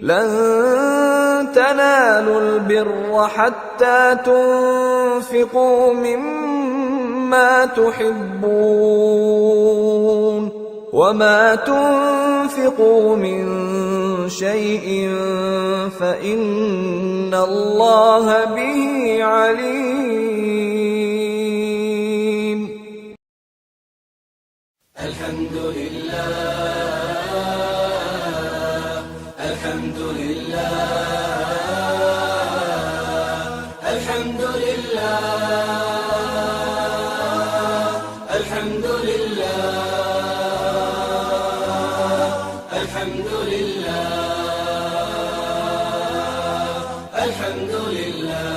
لن تنالوا البر حتى تنفقوا مما تحبون وما تنفقوا من شيء فإن الله به عليم. الحمد لله الحمد لله الحمد لله الحمد لله الحمد لله الحمد لله.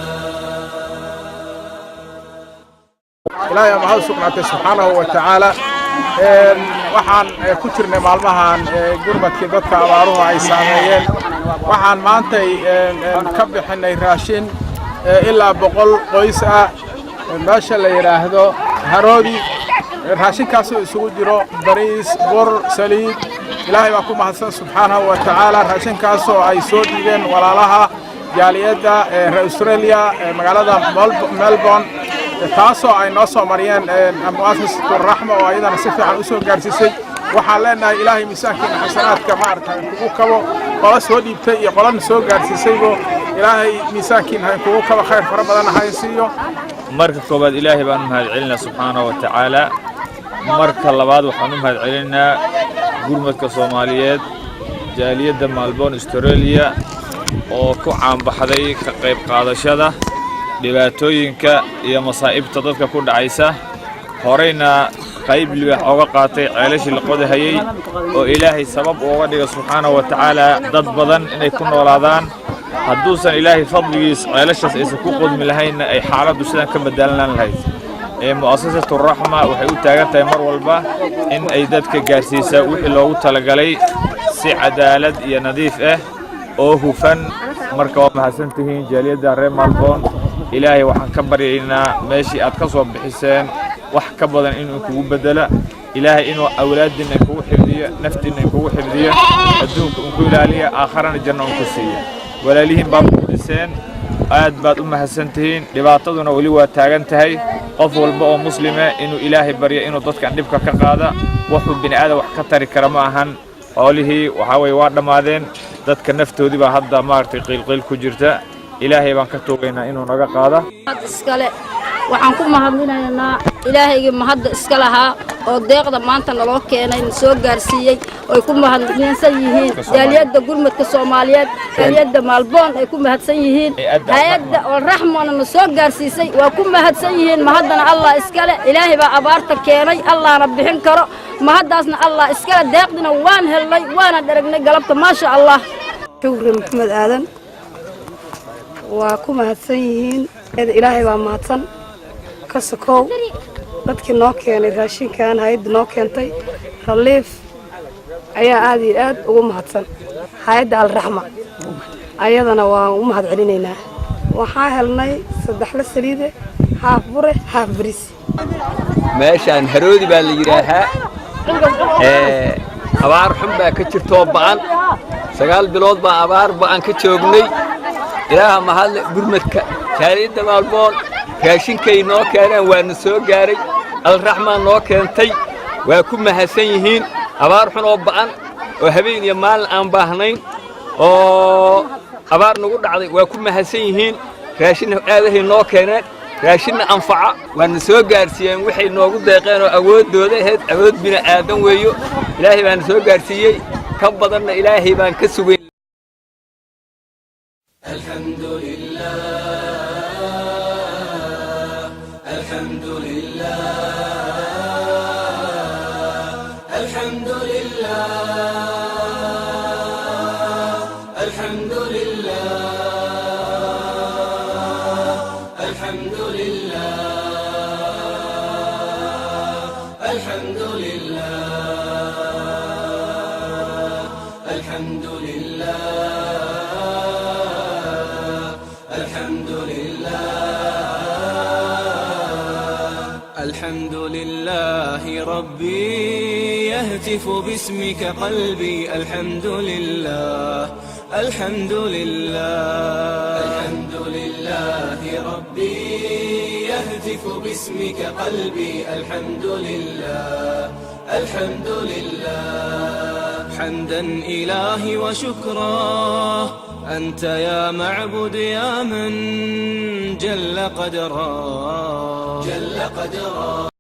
إلهي محمد سبحانه وتعالى waxaan ku jirnay maalmahan gurmadkii dadka abaaruhu ay saameeyeen waxaan maantay ka bixinay raashin ilaa 100 qoys ah meesha la yiraahdo Haroodi raashinkaas oo isugu jiro bariis bur saliid ilaahay baa ku mahadsan subxaanahu wa ta'ala raashinkaas oo ay soo dhiibeen walaalaha jaaliyada Australia magaalada Melbourne taasoo ay noo soo mariyeen mu'assasatu Rahma oo ayadana si fiican u soo gaarsiisay waxaan leenahay ilaahay miisaankiina xasanaadka ma arkaan kugu kabo qolo soo dhiibtay iyo qolana soo gaarsiisaybo ilaahay miisaankiina kugu kabo khayr fara badan haysiyo. marka koobaad ilaahay baan mahad celinaa subxaanahu wa ta'ala marka labaad waxaan u mahad celinaa gurmadka Soomaaliyeed jaaliyada Melbourne Australia oo ku caanbaxday ka qayb qaadashada dhibaatooyinka iyo masaa'ibta dadka ku dhacaysa horeyna qayb liix uga qaatay ceelashii la qodahayay oo ilaahay sabab uga dhigay subxaanahu wa ta'ala dad badan inay ku noolaadaan hadduusan ilaahay fadligiis ceelashaas aysan ku qodmi lahayn ay xaaladdu sidan ka beddelan lahayd mu'assasatu Rahma waxay u taagan tahay mar walba in ay dadka gaarsiiso wixii loogu talagalay si cadaalad iyo nadiif ah oo hufan marka waa mahadsantihiin jaaliyada reer Melbourne ilaahay waxaan ka baryaynaa meeshii aad ka soo bixiseen wax ka badan inuu kugu bedela ilaahay inuu awlaadina kugu xifdiyo naftina kugu xifdiyo adduunka uu ku ilaaliyo aakhirana janno uu ku siiyo walaalihiin baa ku dhiseen aad baad u mahadsantihiin dhibaataduna wali waa taagan tahay qof walba oo muslime inuu ilaahay baryo inuu dadkan dhibka ka qaada wuxuu bini'aadam wax ka tari kara ma ahan xoolihii waxa way waa dhamaadeen dadka naftoodii baa hadda maartay qiilqiil ku jirta ilaahay baan ka toogaynaa inuu naga qaado iskale waxaan ku mahadinaynaa ilaahayga mahad iska lahaa oo deeqda maanta naloo keenay soo gaarsiiyay oo ku mahadsan yihiin jaaliyada gurmadka Soomaaliyeed jaaliyada Melbourne ay ku mahadsan yihiin hay'adda Rahmana soo gaarsiisay waa ku mahadsan yihiin mahadana Allah iskale ilaahay baa abaarta keenay Allahna bixin karo mahadaasna Allah iskale deeqdina waan helnay waana dharagnay galabta ma sha Allah. Shukri Maxamed Aadan waa ku mahadsan yihiin ilaahay waa mahadsan ka sokow dadkii noo keenay raashinkan hay'adda noo keentay relief ayaa aad iyo aad ugu mahadsan hay'adda Rahma ayadana waa u mahad celinaynaa waxaa helnay 3 saliid haaf bure haaf bariis meeshaan Haroodi baa la yiraahaa abaar xun baa ka jirto baan 9 bilood baa abaar baan ka joognay ilaaha mahad gurmadka jaaliyada Melbourne raashinkay noo keeneen waana soo gaaray Rahma noo keentay waa ku mahadsan yihiin abaar xun oo baan oo habeen iyo maalin aan baahnayn oo abaar nagu dhacday waa ku mahadsan yihiin raashin aadahay noo keeneen raashin anfaca waana soo gaarsiiyeen waxay noogu deeqeen oo awoodooda ahayd awood bina aadan weeyo ilaahay baan soo gaarsiiyay ka badanna ilaahay baan ka sugay. Alhamdulillah alhamdulillah alhamdulillah alhamdulillah alhamdulillah alhamdulillah alhamdulillah الحمد لله ربي يهتف باسمك قلبي الحمد لله الحمد لله الحمد لله ربي يهتف باسمك قلبي الحمد لله الحمد لله حمدا إلهي وشكرا أنت يا معبد يا من جل قدرا